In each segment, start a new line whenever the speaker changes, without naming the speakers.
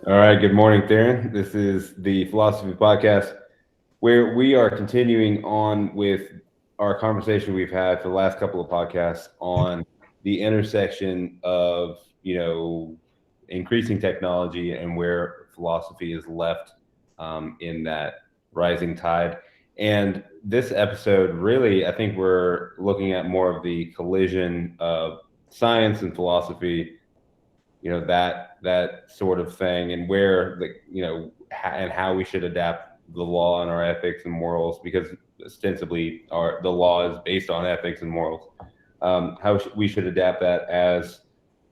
All right. Good morning, Therron. This is the Philosophy Podcast, where we are continuing on with our conversation we've had for the last couple of podcasts on the intersection of, increasing technology and where philosophy is left in that rising tide. And this episode, really, I think we're looking at more of the collision of science and philosophy, that sort of thing, and where and how we should adapt the law and our ethics and morals, because ostensibly the law is based on ethics and morals. How we should adapt that as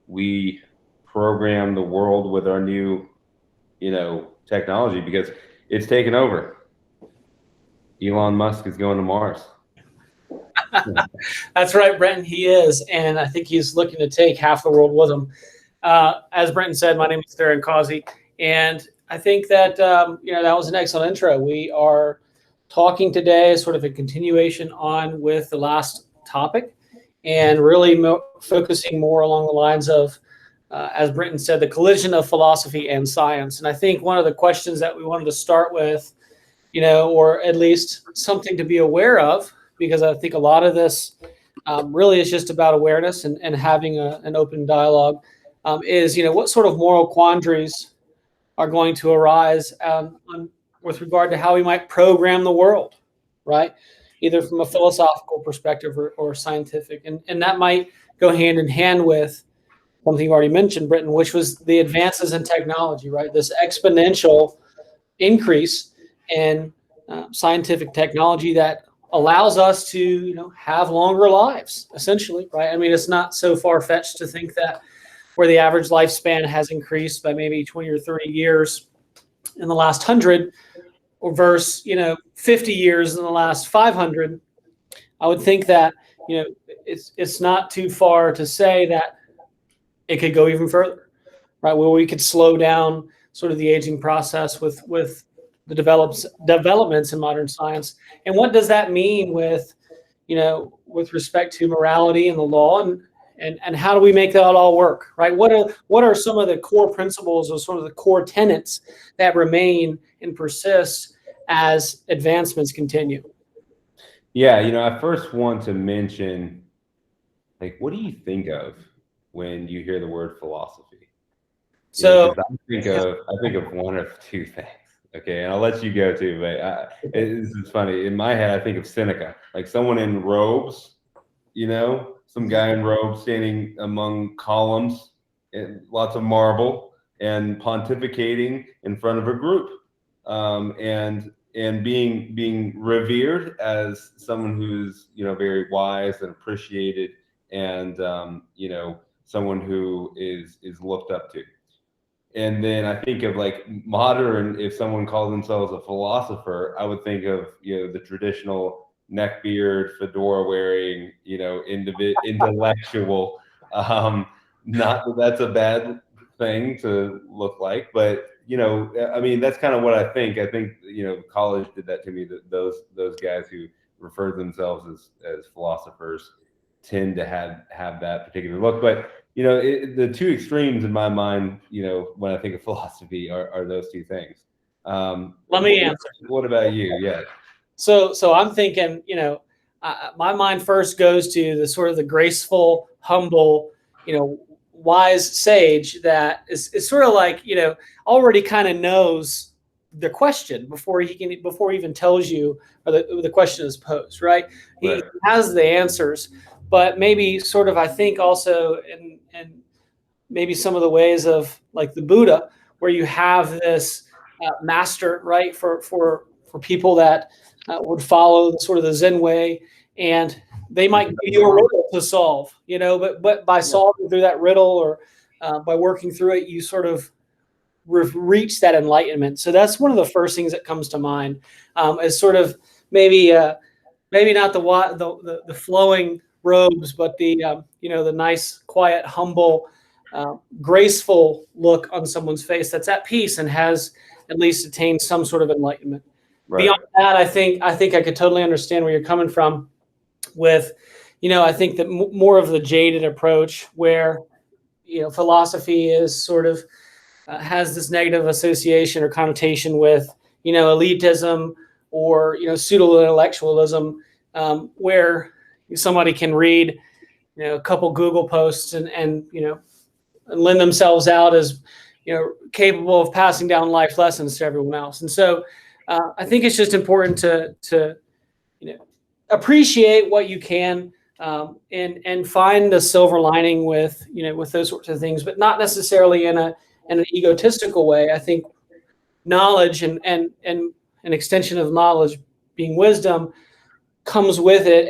we program the world with our new technology, because it's taken over. Elon Musk is going to Mars.
That's right, Brenton. He is, and I think he's looking to take half the world with him. As Brenton said, my name is Therron Causey, and I think that that was an excellent intro. We are talking today, sort of a continuation on with the last topic, and really focusing more along the lines of, as Brenton said, the collision of philosophy and science. And I think one of the questions that we wanted to start with, or at least something to be aware of, because I think a lot of this really is just about awareness and having an open dialogue, is what sort of moral quandaries are going to arise with regard to how we might program the world, right? Either from a philosophical perspective or scientific. And that might go hand in hand with something you already mentioned, Brenton, which was the advances in technology, right? This exponential increase in scientific technology that allows us to, have longer lives, essentially, right? I mean, it's not so far-fetched to think that where the average lifespan has increased by maybe 20 or 30 years in the last 100, or versus 50 years in the last 500, I would think that it's not too far to say that it could go even further, right? Where we could slow down sort of the aging process with the developments in modern science. And what does that mean with respect to morality and the law, and how do we make that all work, right? What are some of the core principles or sort of the core tenets that remain and persist as advancements continue?
Yeah, I first want to mention, what do you think of when you hear the word philosophy?
So
I think of one of two things. Okay, and I'll let you go too, but this is funny. In my head, I think of Seneca, like someone in robes, some guy in robes standing among columns and lots of marble and pontificating in front of a group, and being revered as someone who's very wise and appreciated, and someone who is looked up to. And then I think of modern, if someone calls themselves a philosopher, I would think of the traditional neckbeard, fedora wearing, intellectual. Not that that's a bad thing to look like, but I mean, that's kind of what I think. I think college did that to me. That those guys who refer themselves as philosophers tend to have that particular look. But the two extremes in my mind, when I think of philosophy, are those two things.
Let me answer.
What about you? Yeah.
So I'm thinking, my mind first goes to the sort of the graceful, humble, wise sage that is sort of like, already kind of knows the question before he even tells you, or the question is posed, right? He has the answers, but maybe sort of, I think also in maybe some of the ways of like the Buddha, where you have this master, right, for people that would follow sort of the Zen way, and they might give you a riddle to solve, but by solving through that riddle, or by working through it, you sort of reach that enlightenment. So that's one of the first things that comes to mind, is sort of maybe not the flowing robes, but the the nice, quiet, humble, graceful look on someone's face that's at peace and has at least attained some sort of enlightenment. Right. Beyond that, I think I could totally understand where you're coming from with, I think that more of the jaded approach where, philosophy is sort of has this negative association or connotation with, elitism or, pseudo-intellectualism, where somebody can read, a couple Google posts and lend themselves out as, capable of passing down life lessons to everyone else. And so I think it's just important to appreciate what you can, and find the silver lining with, with those sorts of things, but not necessarily in an egotistical way. I think knowledge and an extension of knowledge being wisdom comes with it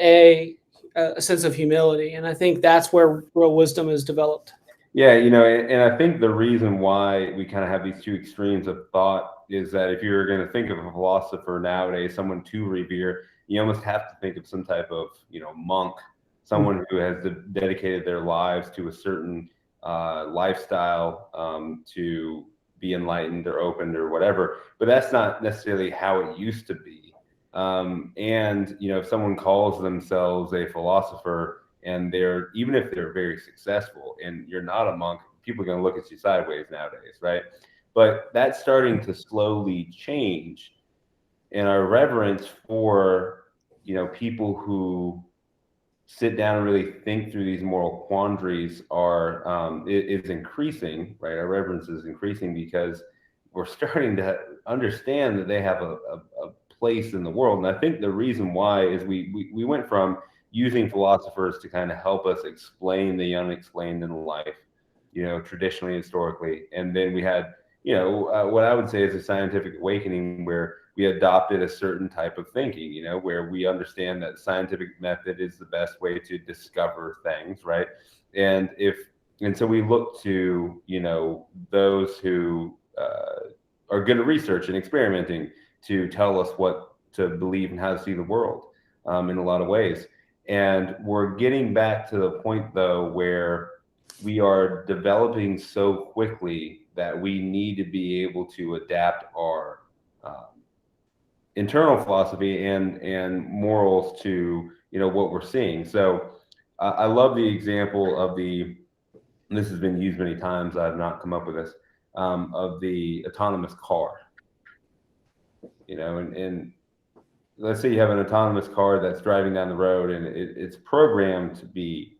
a sense of humility. And I think that's where real wisdom is developed.
Yeah, and I think the reason why we kind of have these two extremes of thought is that if you're going to think of a philosopher nowadays, someone to revere, you almost have to think of some type of, monk, someone who has dedicated their lives to a certain lifestyle, to be enlightened or opened or whatever. But that's not necessarily how it used to be. And, if someone calls themselves a philosopher, and even if they're very successful and you're not a monk, people are going to look at you sideways nowadays, right? But that's starting to slowly change. And our reverence for, people who sit down and really think through these moral quandaries is increasing, right? Our reverence is increasing because we're starting to understand that they have a place in the world. And I think the reason why is we went from using philosophers to kind of help us explain the unexplained in life, traditionally, historically. And then we had, what I would say is a scientific awakening where we adopted a certain type of thinking, where we understand that scientific method is the best way to discover things, right? And so we look to, those who are good at research and experimenting to tell us what to believe and how to see the world, in a lot of ways. And we're getting back to the point, though, where we are developing so quickly that we need to be able to adapt our internal philosophy and morals to, what we're seeing. So I love the example of this has been used many times, I've not come up with this, of the autonomous car. And let's say you have an autonomous car that's driving down the road, and it's programmed to be,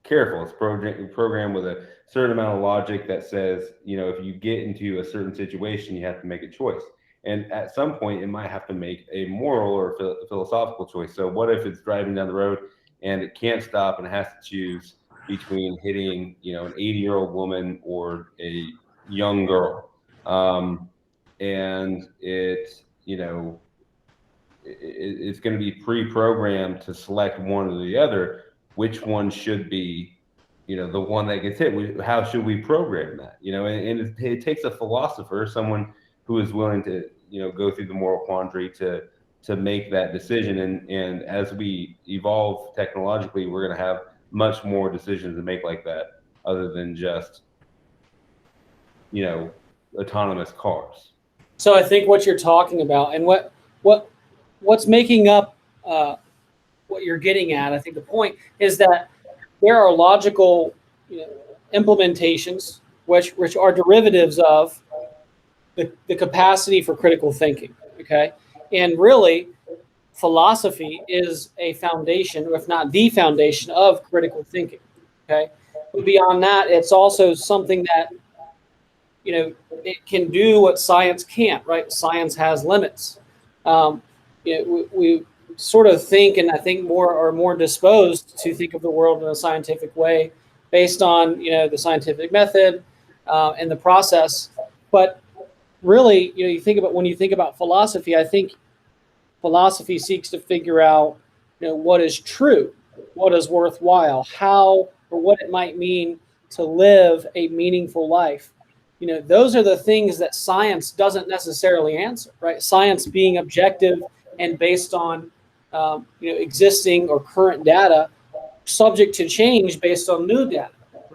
careful. It's programmed with a certain amount of logic that says, if you get into a certain situation, you have to make a choice. And at some point, it might have to make a moral or philosophical choice. So what if it's driving down the road and it can't stop and it has to choose between hitting, an 80-year-old woman or a young girl? And it's going to be pre-programmed to select one or the other. Which one should be, the one that gets hit? How should we program that? And it takes a philosopher, someone who is willing to, go through the moral quandary to make that decision. And as we evolve technologically, we're going to have much more decisions to make like that, other than just, autonomous cars.
So I think what you're talking about and what's making up what you're getting at, I think the point is that there are logical, implementations which are derivatives of the capacity for critical thinking. Okay, and really, philosophy is a foundation, if not the foundation, of critical thinking. Okay, but beyond that, it's also something that it can do what science can't. Right, science has limits. We sort of think, and I think are more disposed to think of the world in a scientific way, based on the scientific method and the process. But really, when you think about philosophy, I think philosophy seeks to figure out what is true, what is worthwhile, how or what it might mean to live a meaningful life. Those are the things that science doesn't necessarily answer, right? Science being objective and based on existing or current data, subject to change based on new data,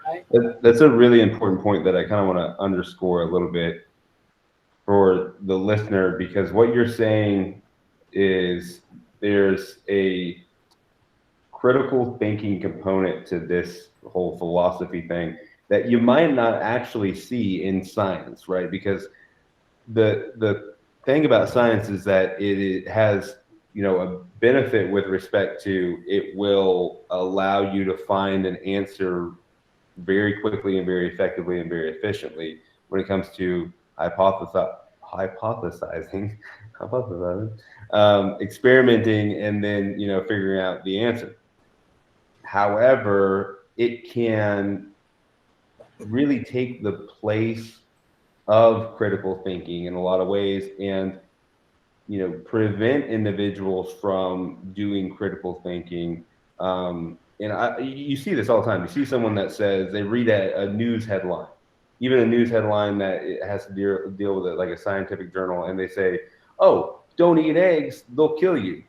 right?
That's a really important point that I kind of want to underscore a little bit for the listener, because what you're saying is there's a critical thinking component to this whole philosophy thing that you might not actually see in science, right? Because the thing about science is that it has, you know, a benefit with respect to it will allow you to find an answer very quickly and very effectively and very efficiently when it comes to hypothesizing, experimenting, and then, you know, figuring out the answer. However, it can really take the place of critical thinking in a lot of ways, and, you know, prevent individuals from doing critical thinking. And you see this all the time. You see someone that says they read a news headline, even a news headline that it has to deal with it, like a scientific journal, and they say, "Oh, don't eat eggs; they'll kill you."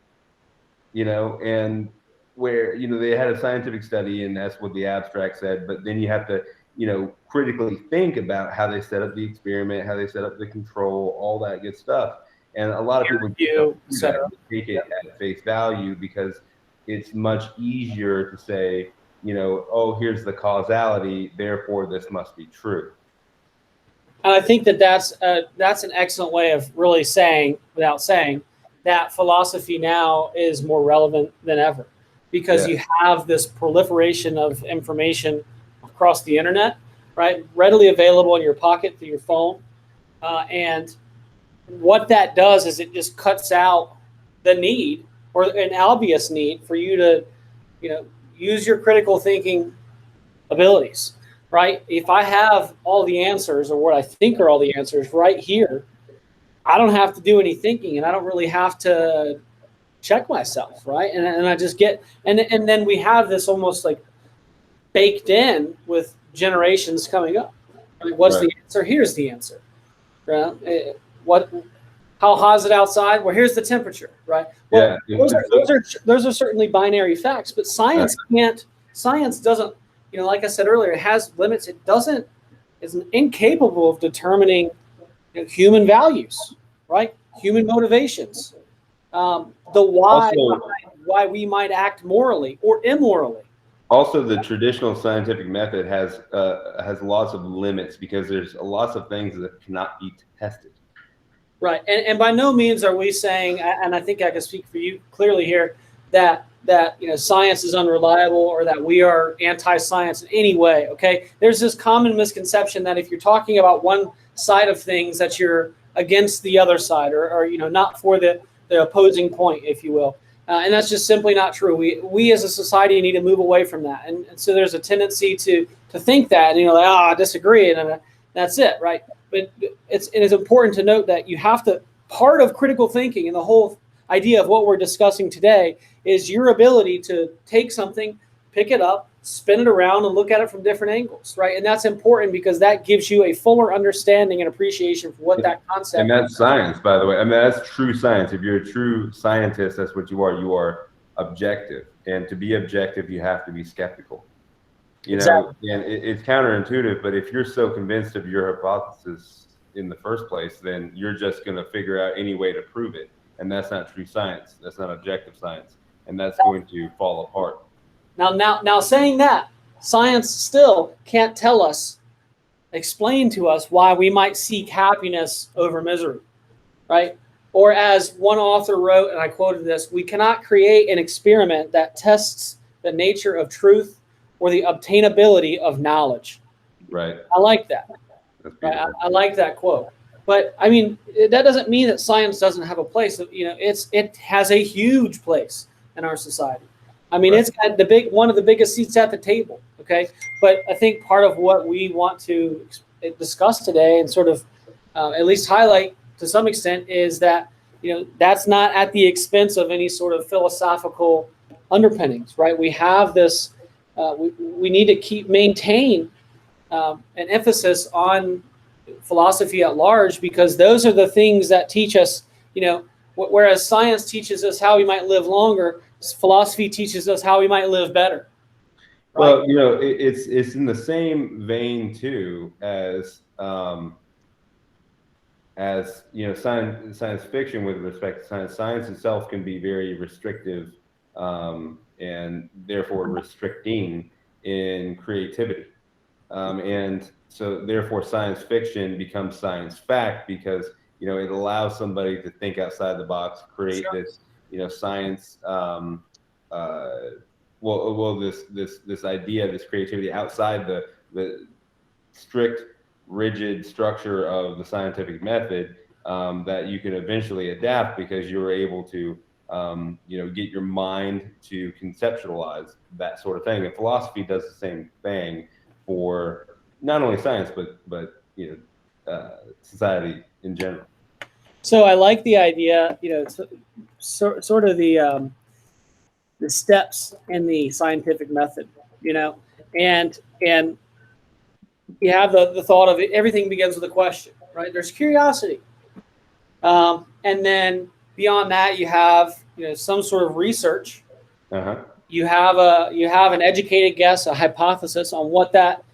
You know, and where, you know, they had a scientific study, and that's what the abstract said. But then you have to, you know, critically think about how they set up the experiment, how they set up the control, all that good stuff. And a lot of people don't do that. They take it at face value because it's much easier to say, you know, oh, here's the causality, therefore this must be true.
And I think that that's an excellent way of really saying, without saying, that philosophy now is more relevant than ever, because you have this proliferation of information across the internet, right? Readily available in your pocket through your phone. And what that does is it just cuts out the need, or an obvious need, for you to, you know, use your critical thinking abilities, right? If I have all the answers, or what I think are all the answers right here, I don't have to do any thinking, and I don't really have to check myself, right? And I just get, and then we have this almost like baked in with generations coming up. Like, what's the answer? Here's the answer. Right? How hot is it outside? Well, here's the temperature, right? Well, those are certainly binary facts, but science can't. Science doesn't. You know, like I said earlier, it has limits. It doesn't. It's incapable of determining, you know, human values, right? Human motivations, the why we might act morally or immorally.
Also, the traditional scientific method has lots of limits because there's lots of things that cannot be tested.
Right, and by no means are we saying, and I think I can speak for you clearly here, that you know, science is unreliable, or that we are anti-science in any way. Okay, there's this common misconception that if you're talking about one side of things, that you're against the other side, or you know, not for the opposing point, if you will. And that's just simply not true. We as a society need to move away from that. And so there's a tendency to think that, you know, like, I disagree, and that's it, right? But it is important to note that you have to, part of critical thinking and the whole idea of what we're discussing today is your ability to take something, pick it up, spin it around, and look at it from different angles, right? And that's important because that gives you a fuller understanding and appreciation for what that concept is.
And that's science, by the way. I mean, that's true science. If you're a true scientist, that's what you are. You are objective. And to be objective, you have to be skeptical. You know, and it's counterintuitive, but if you're so convinced of your hypothesis in the first place, then you're just going to figure out any way to prove it. And that's not true science. That's not objective science. And that's going to fall apart.
Now, saying that, science still can't tell us, explain to us why we might seek happiness over misery, right? Or as one author wrote, and I quoted this, we cannot create an experiment that tests the nature of truth or the obtainability of knowledge.
Right.
I like that. Right? I like that quote. But I mean, that doesn't mean that science doesn't have a place. You know, it has a huge place in our society. I mean, it's got one of the biggest seats at the table. Okay, but I think part of what we want to discuss today and sort of at least highlight to some extent is that, you know, that's not at the expense of any sort of philosophical underpinnings, right? We have this. We need to maintain an emphasis on philosophy at large, because those are the things that teach us, you know, whereas science teaches us how we might live longer, philosophy teaches us how we might live better. Right?
Well, you know, it's in the same vein too as you know, science fiction with respect to science. Science itself can be very restrictive and therefore restricting in creativity. And so therefore science fiction becomes science fact because, you know, it allows somebody to think outside the box, create this, you know, science, this idea, this creativity outside the strict, rigid structure of the scientific method, that you can eventually adapt because you were able to, you know, get your mind to conceptualize that sort of thing. And philosophy does the same thing for not only science but you know, society in general.
So I like the idea, you know, sort of the steps in the scientific method, you know, and you have the thought of it, everything begins with a question, right? There's curiosity, and then beyond that, you have, you know, some sort of research.
Uh-huh.
You have an educated guess, a hypothesis on what that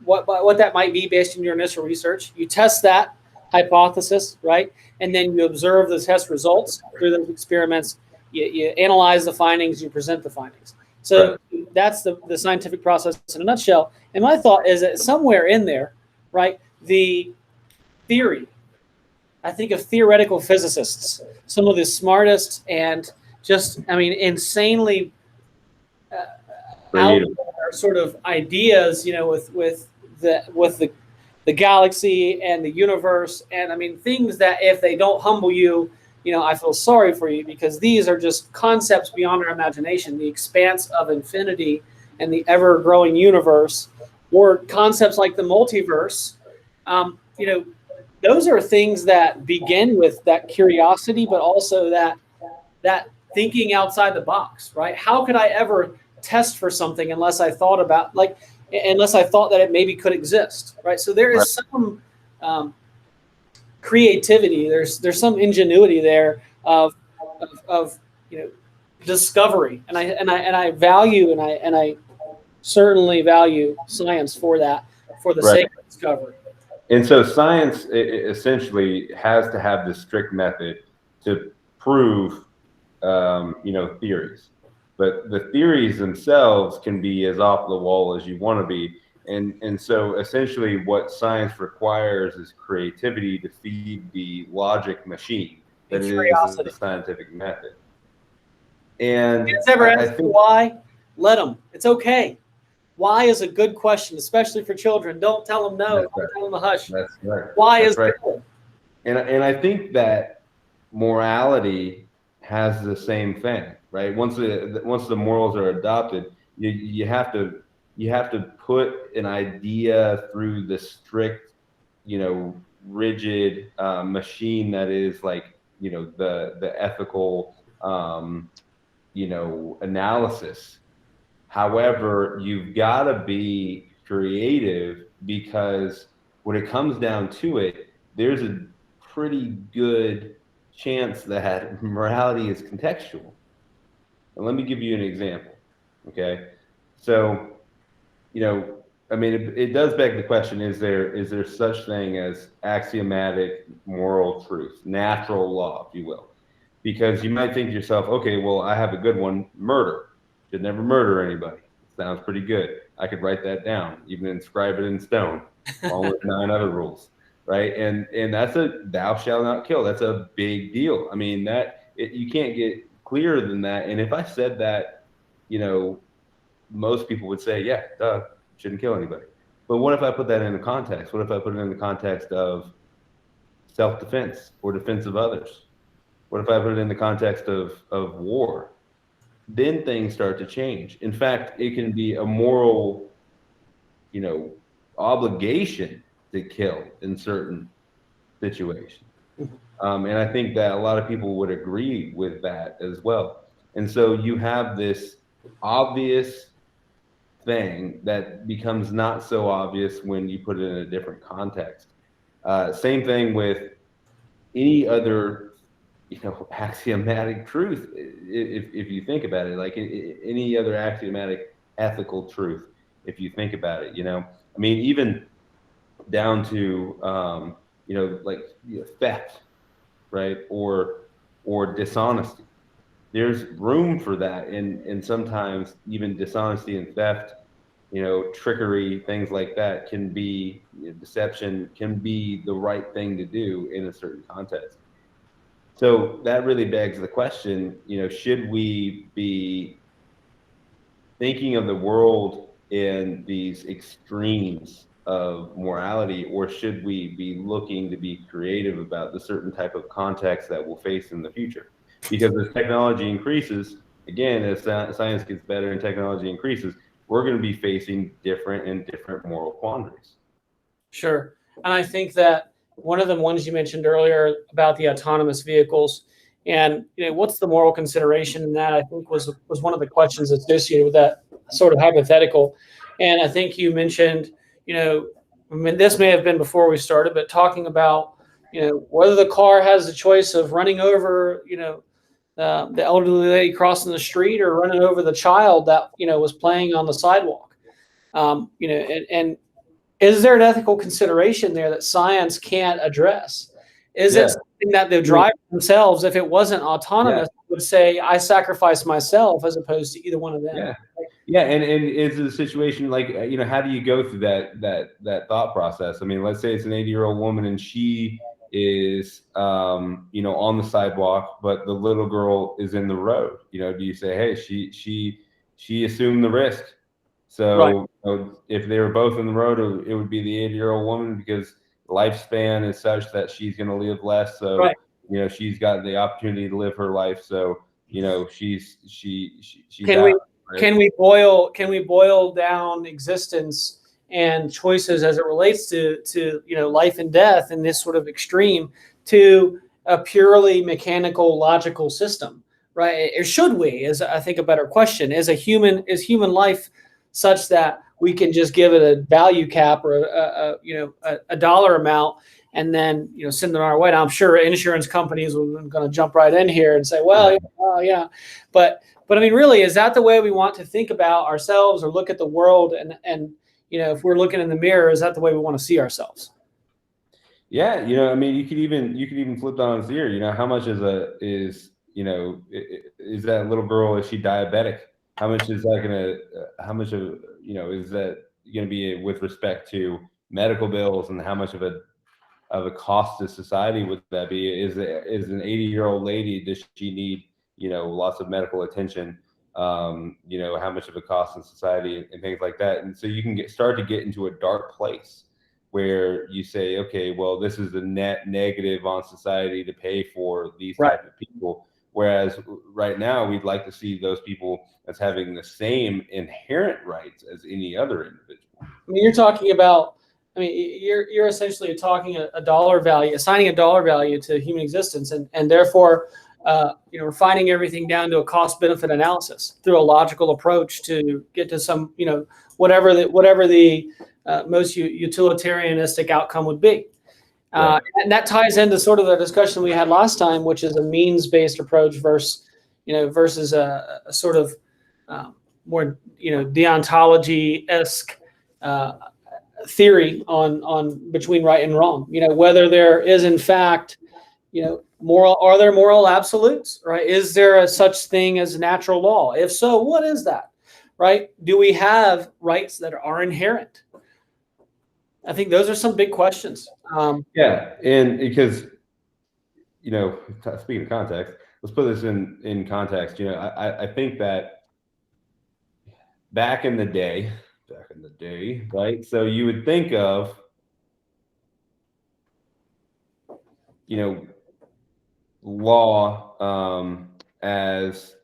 what that might be based on your initial research. You test that hypothesis, right, and then you observe the test results through those experiments. You analyze the findings. You present the findings. So that's the scientific process in a nutshell. And my thought is that somewhere in there, right, the theory. I think of theoretical physicists, some of the smartest and just, I mean, insanely out there sort of ideas, you know, with the galaxy and the universe, and I mean things that if they don't humble you, you know, I feel sorry for you, because these are just concepts beyond our imagination. The expanse of infinity and the ever-growing universe, or concepts like the multiverse. You know, those are things that begin with that curiosity, but also that thinking outside the box, right? How could I ever test for something unless I thought that it maybe could exist, right? So there is some creativity. There's some ingenuity there of you know, discovery, and I value and I certainly value science for that, for the sake of discovery.
And so science essentially has to have this strict method to prove, you know, theories. But the theories themselves can be as off the wall as you want to be. And so essentially what science requires is creativity to feed the logic machine that is the scientific method. And
if ever asked why, let them. It's okay. Why is a good question, especially for children. Don't tell them no. Don't tell them to hush.
That's right.
Why is good?
And I think that morality has the same thing, right? Once the morals are adopted, you have to put an idea through the strict, you know, rigid machine that is like, you know, the ethical, you know, analysis. However, you've got to be creative, because when it comes down to it, there's a pretty good chance that morality is contextual. And let me give you an example. Okay. So, you know, I mean, it does beg the question, is there such thing as axiomatic moral truth, natural law, if you will? Because you might think to yourself, okay, well, I have a good one, murder. Should never murder anybody. Sounds pretty good. I could write that down, even inscribe it in stone, along with 9 other rules, right? And that's a thou shalt not kill. That's a big deal. I mean, you can't get clearer than that. And if I said that, you know, most people would say, yeah, duh, shouldn't kill anybody. But what if I put that into context? What if I put it in the context of self-defense or defense of others? What if I put it in the context of war? Then things start to change. In fact, it can be a moral, you know, obligation to kill in certain situations. And I think that a lot of people would agree with that as well. And so you have this obvious thing that becomes not so obvious when you put it in a different context. Same thing with any other, you know, axiomatic truth, if you think about it, like any other axiomatic ethical truth, if you think about it, you know, I mean, even down to, you know, like, you know, theft, right, or dishonesty. There's room for that, and sometimes even dishonesty and theft trickery, things like that can be, deception can be the right thing to do in a certain context. So that really begs the question, should we be thinking of the world in these extremes of morality, or should we be looking to be creative about the certain type of context that we'll face in the future? Because as technology increases, again, as science gets better and technology increases, we're going to be facing different and different moral quandaries.
Sure. And I think that one of the ones you mentioned earlier about the autonomous vehicles, and what's the moral consideration in that, I think was one of the questions associated with that sort of hypothetical. And I think you mentioned, I mean, this may have been before we started, but talking about, whether the car has the choice of running over, the elderly lady crossing the street, or running over the child that, was playing on the sidewalk. And is there an ethical consideration there that science can't address? Is it something that the driver themselves, if it wasn't autonomous, would say, I sacrifice myself, as opposed to either one of them?
Yeah. And is a situation like, how do you go through that thought process? I mean, let's say it's an 80-year-old woman and she is, on the sidewalk, but the little girl is in the road. Do you say, hey, she assumed the risk? So if they were both in the road, it would be the 80-year-old woman, because lifespan is such that she's going to live less. So, she's got the opportunity to live her life. So, she's
can we boil down existence and choices as it relates to life and death in this sort of extreme to a purely mechanical, logical system, right? Or should we? Is, I think, a better question. Is human life such that we can just give it a value cap, or a dollar amount, and then send it our way? Now, I'm sure insurance companies are going to jump right in here and say, well, yeah, but I mean, really, is that the way we want to think about ourselves, or look at the world? And if we're looking in the mirror, is that the way we want to see ourselves?
Yeah, I mean, you could even flip that on its ear. How much is that little girl, is she diabetic? How much is that how much of, is that going to be with respect to medical bills, and how much of a cost to society would that be? Is an 80-year-old lady, does she need, lots of medical attention? How much of a cost in society, and things like that. And so you can start to get into a dark place where you say, okay, well, this is a net negative on society to pay for these type of people. Whereas right now, we'd like to see those people as having the same inherent rights as any other individual.
I mean, you're talking about, you're essentially talking a dollar value, assigning a dollar value to human existence, and therefore, refining everything down to a cost-benefit analysis through a logical approach to get to some, whatever the most utilitarianistic outcome would be. And that ties into sort of the discussion we had last time, which is a means-based approach versus a sort of more deontology-esque theory on between right and wrong. Whether there is in fact are there moral absolutes, right? Is there a such thing as natural law? If so, what is that, right? Do we have rights that are inherent? I think those are some big questions.
And because, speaking of context, let's put this in context. I think that back in the day, right? So you would think of, law as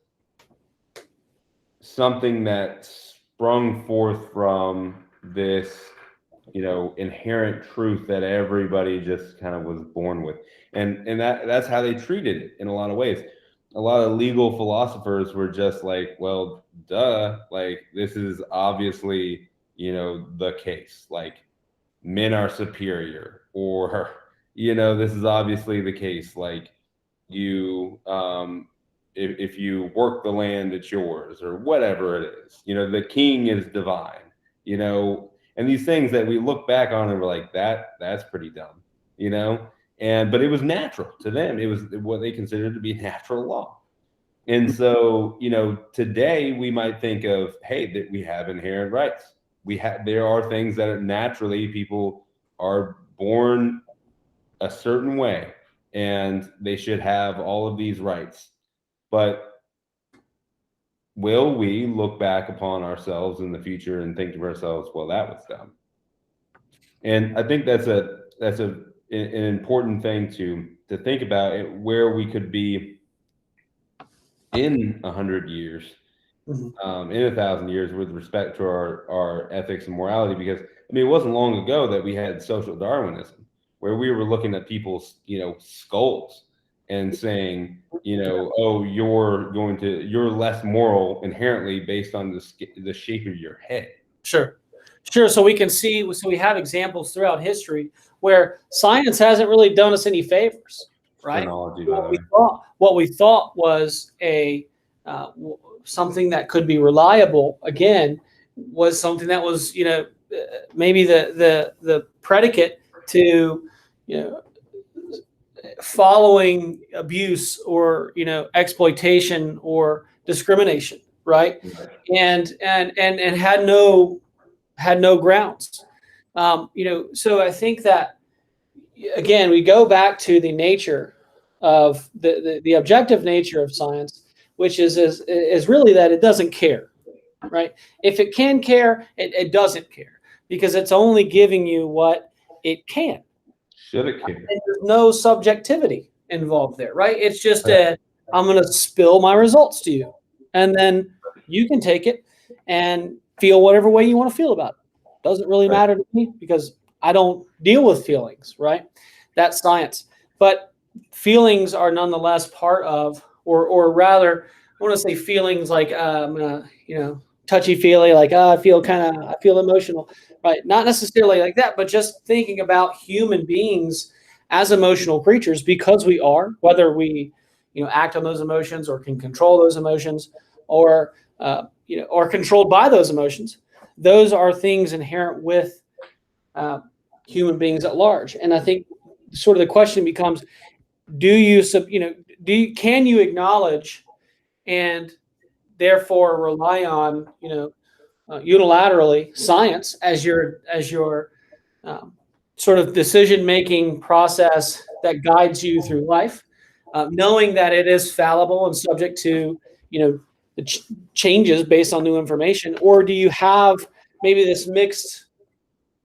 something that sprung forth from this inherent truth that everybody just kind of was born with, and that's how they treated it in a lot of ways. A lot of legal philosophers were just like, well, duh, like this is obviously the case, like men are superior, or this is obviously the case, like you if you work the land, it's yours, or whatever it is. The king is divine, and these things that we look back on and we're like, that's pretty dumb, but it was natural to them. It was what they considered to be natural law. And so, today we might think of, hey, that we have inherent rights. there are things that naturally people are born a certain way, and they should have all of these rights. But will we look back upon ourselves in the future and think to ourselves, well, that was dumb? And I think that's an important thing to think about, where we could be in 100 years, in 1,000 years, with respect to our ethics and morality. Because I mean, it wasn't long ago that we had social Darwinism, where we were looking at people's, skulls and saying, oh, you're less moral inherently based on the shape of your head.
Sure. So we can see, so we have examples throughout history where science hasn't really done us any favors, right? What we thought was something that could be reliable, again, was something that was, maybe the predicate to, following abuse or, exploitation or discrimination, right? And had no grounds. So I think that, again, we go back to the nature of the objective nature of science, which is really that it doesn't care, right? If it can care, it doesn't care, because it's only giving you what it can.
Should it care?
And there's no subjectivity involved there, right? It's just I'm going to spill my results to you, and then you can take it and feel whatever way you want to feel about it. Doesn't really matter to me, because I don't deal with feelings, right? That's science. But feelings are nonetheless part of, or rather, I want to say feelings like, touchy-feely, like, I feel emotional, right? Not necessarily like that, but just thinking about human beings as emotional creatures, because we are, whether we, act on those emotions or can control those emotions, or controlled by those emotions. Those are things inherent with human beings at large. And I think sort of the question becomes, can you acknowledge and therefore rely on, unilaterally science as your sort of decision-making process that guides you through life, knowing that it is fallible and subject to, the changes based on new information? Or do you have maybe this mixed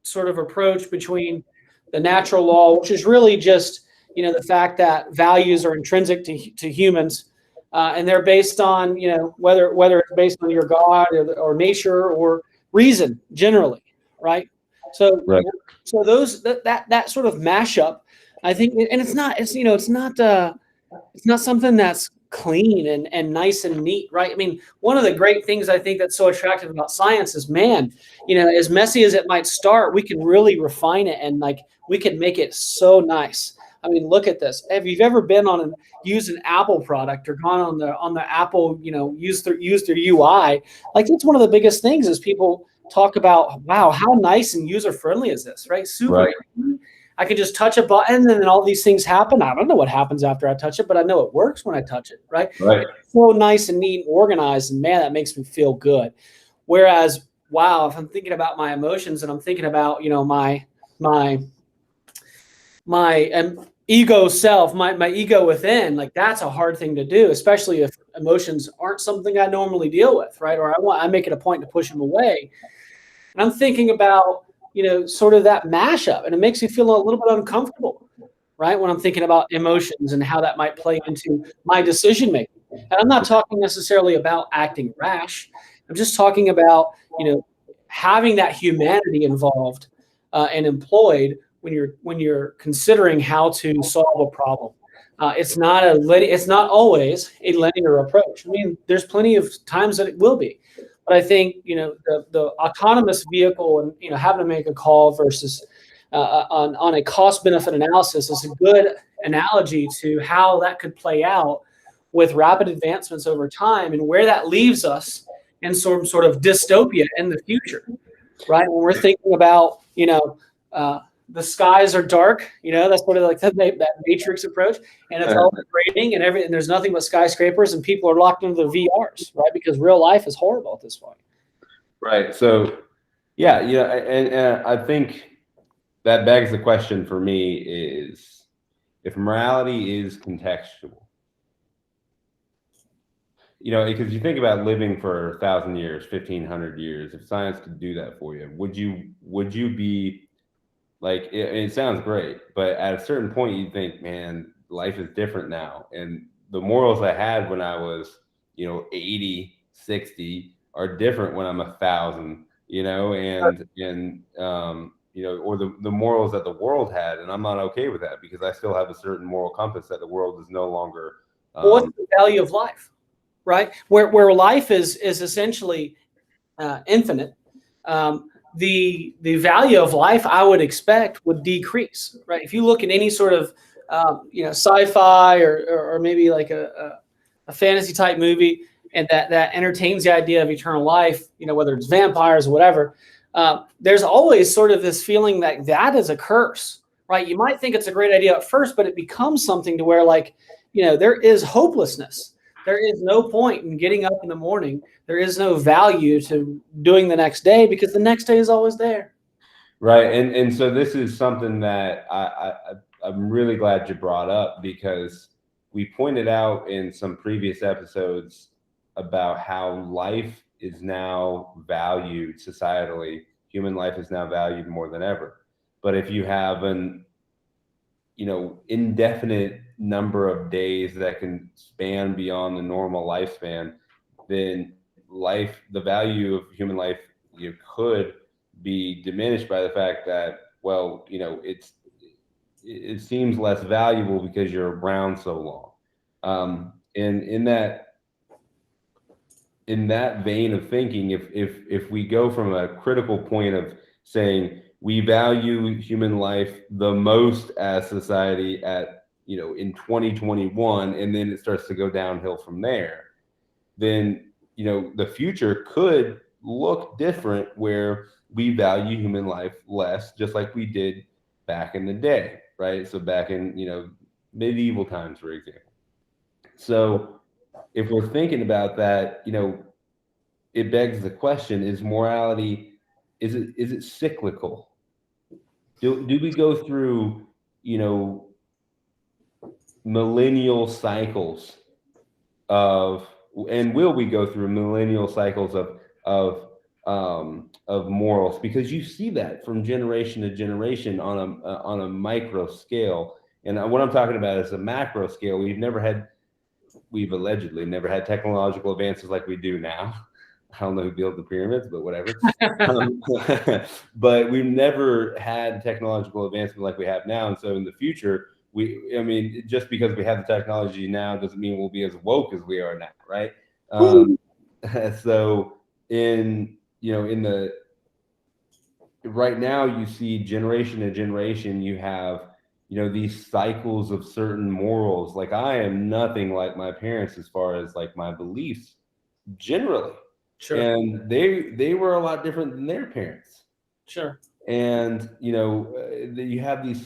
sort of approach between the natural law, which is really just, the fact that values are intrinsic to humans, and they're based on, whether it's based on your God or nature or reason generally, right? So, so that sort of mashup, I think, and it's not something that's clean and nice and neat, right? I mean, one of the great things I think that's so attractive about science is, man, as messy as it might start, we can really refine it, and we can make it so nice. I mean, look at this. If you've ever been used an Apple product or gone on the Apple, used their UI, that's one of the biggest things is people talk about, wow, how nice and user friendly is this, right? Super. Right. I can just touch a button and then all these things happen. I don't know what happens after I touch it, but I know it works when I touch it, right? It's so nice and neat and organized, and man, that makes me feel good. Whereas, wow, if I'm thinking about my emotions and I'm thinking about, my ego self, my ego within, that's a hard thing to do, especially if emotions aren't something I normally deal with, right? Or I make it a point to push them away. And I'm thinking about, sort of that mashup, and it makes me feel a little bit uncomfortable, right? When I'm thinking about emotions and how that might play into my decision making. And I'm not talking necessarily about acting rash. I'm just talking about, having that humanity involved and employed when you're considering how to solve a problem. It's not always a linear approach. I mean, there's plenty of times that it will be. But I think, the autonomous vehicle and, having to make a call versus on a cost benefit analysis is a good analogy to how that could play out with rapid advancements over time, and where that leaves us in some sort of dystopia in the future, right? When we're thinking about, the skies are dark, that's sort of that Matrix approach, and it's all raining and everything. There's nothing but skyscrapers, and people are locked into the VRs, right? Because real life is horrible at this point.
Right. So, Yeah, and I think that begs the question for me is if morality is contextual, because you think about living for 1,000 years, 1,500 years, if science could do that for you, would you be like, it sounds great, but at a certain point you think, man, life is different now. And the morals I had when I was, 80, 60 are different when I'm 1,000, or the morals that the world had. And I'm not okay with that because I still have a certain moral compass that the world is no longer.
Well, what's the value of life, right? Where life is essentially infinite. The value of life, I would expect, would decrease, right? If you look at any sort of sci-fi or maybe like a fantasy type movie, and that entertains the idea of eternal life, whether it's vampires or whatever, there's always sort of this feeling that is a curse, right? You might think it's a great idea at first, but it becomes something to where, like, there is hopelessness. There is no point in getting up in the morning. There is no value to doing the next day because the next day is always there.
Right. And so this is something that I'm really glad you brought up, because we pointed out in some previous episodes about how life is now valued societally. Human life is now valued more than ever. But if you have an indefinite number of days that can span beyond the normal lifespan, then the value of human life, could be diminished by the fact that, well, it seems less valuable because you're around so long. And in that vein of thinking, if we go from a critical point of saying we value human life the most as society in 2021, and then it starts to go downhill from there, then the future could look different, where we value human life less, just like we did back in the day, right? So back in medieval times, for example. So if we're thinking about that, it begs the question: is morality, is it cyclical? Do we go through millennial cycles of, and will we go through millennial cycles of morals? Because you see that from generation to generation on a micro scale. And what I'm talking about is a macro scale. We've allegedly never had technological advances like we do now. I don't know who built the pyramids, but whatever. But we've never had technological advancement like we have now. And so in the future, just because we have the technology now doesn't mean we'll be as woke as we are now, right? So right now, you see generation to generation, you have these cycles of certain morals. Like, I am nothing like my parents as far as like my beliefs generally.
Sure.
And they were a lot different than their parents.
Sure.
And you have these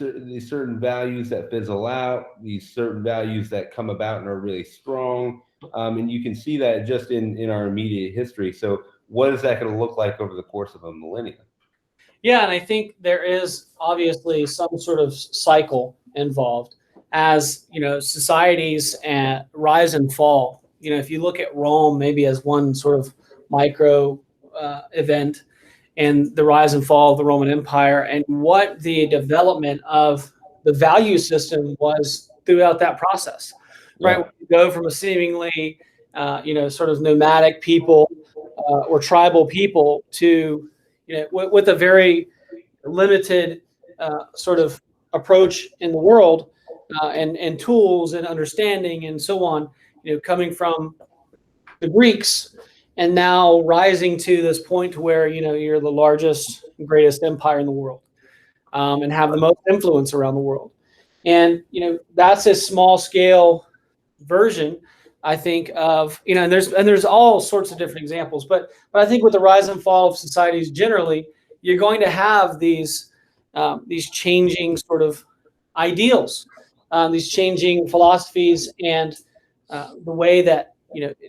certain values that fizzle out, these certain values that come about and are really strong, and you can see that just in our immediate history. So what is that going to look like over the course of a millennium?
Yeah, and I think there is obviously some sort of cycle involved as societies rise and fall. If you look at Rome maybe as one sort of micro event, and the rise and fall of the Roman Empire, and what the development of the value system was throughout that process, right?
Yeah.
We go from a seemingly, sort of nomadic people or tribal people to, with a very limited sort of approach in the world and tools and understanding and so on, coming from the Greeks, and now rising to this point where you're the largest, greatest empire in the world, and have the most influence around the world. And that's a small scale version, I think, of and there's all sorts of different examples. But I think with the rise and fall of societies generally, you're going to have these changing sort of ideals, these changing philosophies, and the way that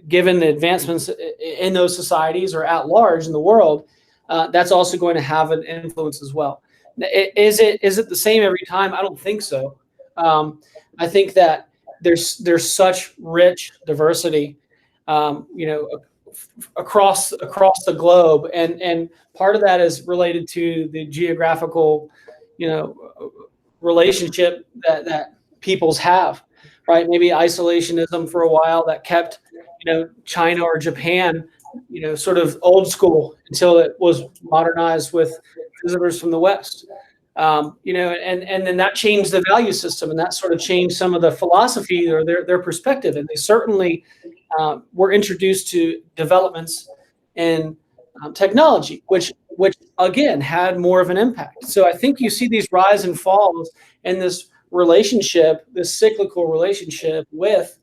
given the advancements in those societies or at large in the world, that's also going to have an influence as well. Is it the same every time? I don't think so. I think that there's such rich diversity, across the globe, and part of that is related to the geographical, relationship that peoples have, right? Maybe isolationism for a while that kept, China or Japan, sort of old school until it was modernized with visitors from the West. And then that changed the value system, and that sort of changed some of the philosophy or their perspective. And they certainly were introduced to developments in technology, which again had more of an impact. So I think you see these rise and falls in this relationship, this cyclical relationship with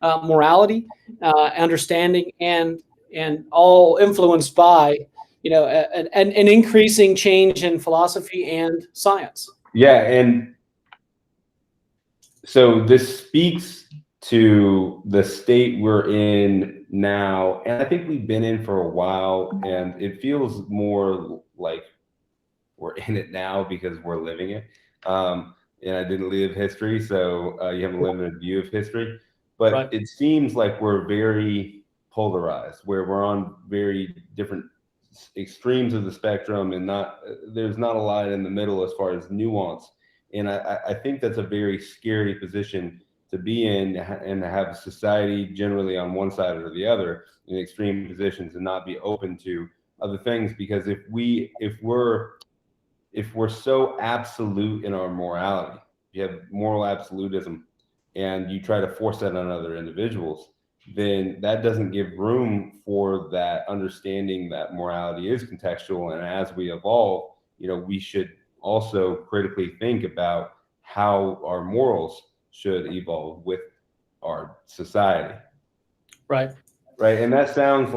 morality, understanding, and all influenced by an increasing change in philosophy and science.
Yeah, and so this speaks to the state we're in now, and I think we've been in for a while, and it feels more like we're in it now because we're living it. And I didn't live history, so you have a limited view of history. But
Right.
It seems like we're very polarized, where we're on very different extremes of the spectrum, and there's not a lot in the middle as far as nuance. And I think that's a very scary position to be in, and to have society generally on one side or the other in extreme positions and not be open to other things. Because if we're so absolute in our morality, you have moral absolutism, and you try to force that on other individuals, then that doesn't give room for that understanding that morality is contextual. And as we evolve, we should also critically think about how our morals should evolve with our society.
Right.
Right. And that sounds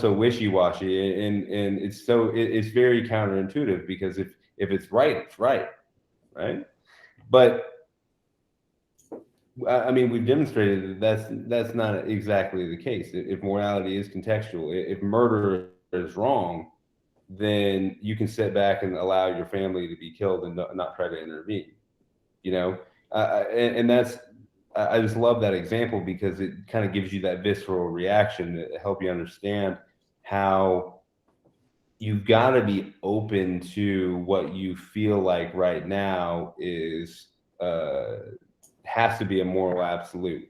so wishy-washy, and it's very counterintuitive, because if it's right, it's right. Right. But I mean, we've demonstrated that that's not exactly the case. If morality is contextual, if murder is wrong, then you can sit back and allow your family to be killed and not try to intervene. And that's, I just love that example, because it kind of gives you that visceral reaction to help you understand how you've got to be open to what you feel like right now is has to be a moral absolute,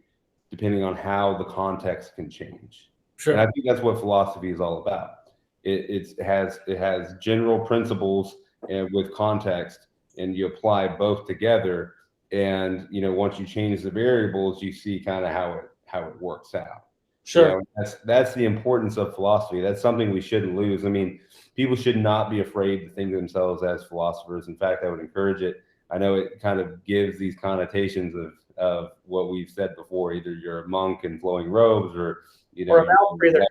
depending on how the context can change.
Sure.
And I think that's what philosophy is all about. It has general principles, and with context, and you apply both together. And once you change the variables, you see kind of how it works out.
Sure.
That's the importance of philosophy. That's something we shouldn't lose. I mean, people should not be afraid to think of themselves as philosophers. In fact, I would encourage it. I know it kind of gives these connotations of what we've said before. Either you're a monk in flowing robes, or
or a mouth breather.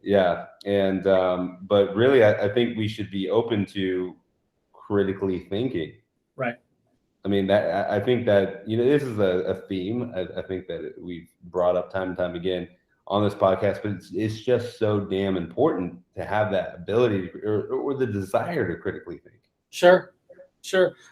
Yeah. And but really, I think we should be open to critically thinking.
Right.
I mean, I think that this is a theme. I think that we've brought up time and time again on this podcast, but it's just so damn important to have that ability or the desire to critically think.
Sure.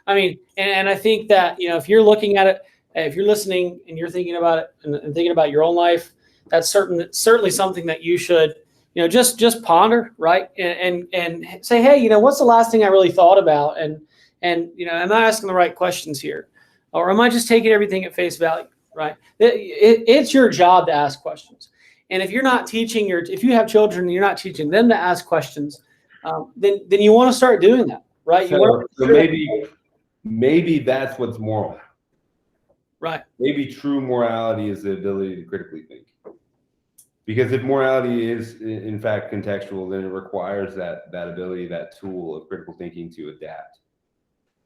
I mean, and I think that if you're looking at it, if you're listening and you're thinking about it and thinking about your own life, that's certainly something that you should just ponder, right? And say, hey, what's the last thing I really thought about, and am I asking the right questions here, or am I just taking everything at face value, right? It's your job to ask questions. And if you're not teaching if you have children and you're not teaching them to ask questions, then you want to start doing that, right?
So maybe that's what's moral.
Right.
Maybe true morality is the ability to critically think. Because if morality is in fact contextual, then it requires that ability, that tool of critical thinking to adapt.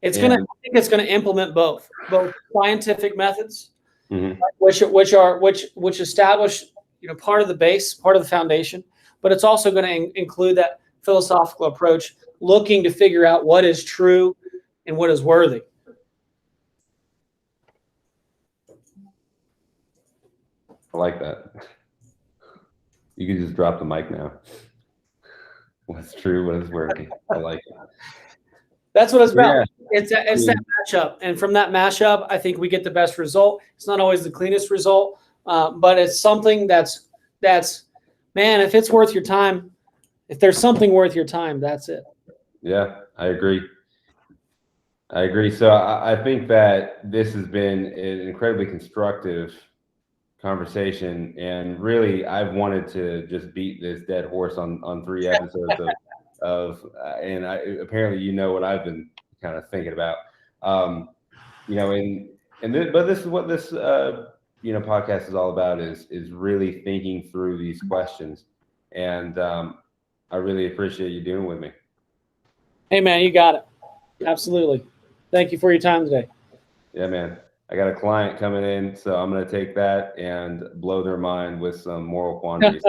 I think it's going to implement both scientific methods,
mm-hmm.
which establish part of the base, part of the foundation, but it's also going to include that philosophical approach, looking to figure out what is true and what is worthy.
I like that. You can just drop the mic now. what's true, what is working. I like it.
That's what it's about.
Yeah.
It's that matchup, and from that matchup, I think we get the best result. It's not always the cleanest result, but it's something that's man. If it's worth your time, if there's something worth your time, that's it.
Yeah, I agree. I agree. So I think that this has been an incredibly constructive conversation, and really, I've wanted to just beat this dead horse on 3 episodes and apparently you know what I've been kind of thinking about, you know, but this is what this you know, podcast is all about, is really thinking through these questions, and I really appreciate you doing with me.
Hey man, you got it. Absolutely. Thank you for your time today.
Yeah, man. I got a client coming in, so I'm going to take that and blow their mind with some moral quandaries.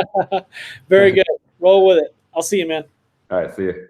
Very good. Roll with it. I'll see you, man.
All right, see you.